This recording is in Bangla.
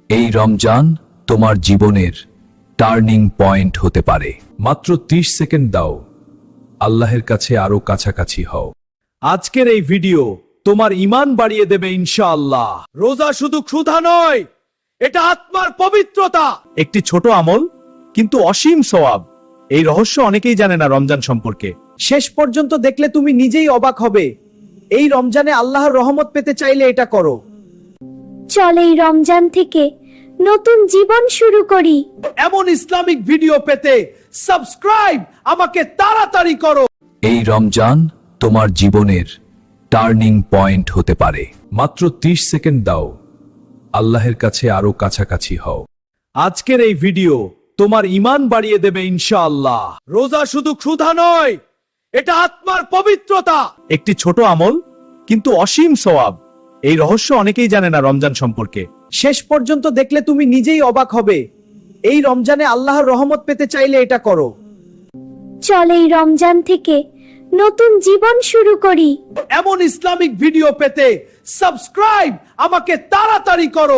এই রমজান তোমার জীবনের টার্নিং পয়েন্ট হতে পারে। মাত্র 30 সেকেন্ড দাও, আল্লাহের কাছে আরো কাছাকাছি হও। আজকের এই ভিডিও তোমার ঈমান বাড়িয়ে দেবে ইনশাআল্লাহ। রোজা শুধু ক্ষুধা নয়, এটা আত্মার পবিত্রতা। একটি ছোট আমল কিন্তু অসীম সওয়াব। এই রহস্য অনেকেই জানে না রমজান সম্পর্কে। শেষ পর্যন্ত দেখলে তুমি নিজেই অবাক হবে। এই রমজানে আল্লাহর রহমত পেতে চাইলে এটা করো। চল এই রমজান থেকে নতুন জীবন শুরু করি। এমন ইসলামিক ভিডিও পেতে সাবস্ক্রাইব আমাকে তাড়াতাড়ি করো। এই রমজান তোমার জীবনের টার্নিং পয়েন্ট হতে পারে। মাত্র 30 সেকেন্ড দাও, আল্লাহের কাছে আরো কাছাকাছি হও। আজকের এই ভিডিও তোমার ঈমান বাড়িয়ে দেবে ইনশাআল্লাহ। রোজা শুধু ক্ষুধা নয়, এটা আত্মার পবিত্রতা। একটি ছোট আমল কিন্তু অসীম সওয়াব। এই রহস্য অনেকেই জানে না রমজান সম্পর্কে। শেষ পর্যন্ত দেখলে তুমি নিজেই অবাক হবে। এই রমজানে আল্লাহর রহমত পেতে চাইলে এটা করো। চল এই রমজান থেকে নতুন জীবন শুরু করি। এমন ইসলামিক ভিডিও পেতে সাবস্ক্রাইব আমাকে তাড়াতাড়ি করো।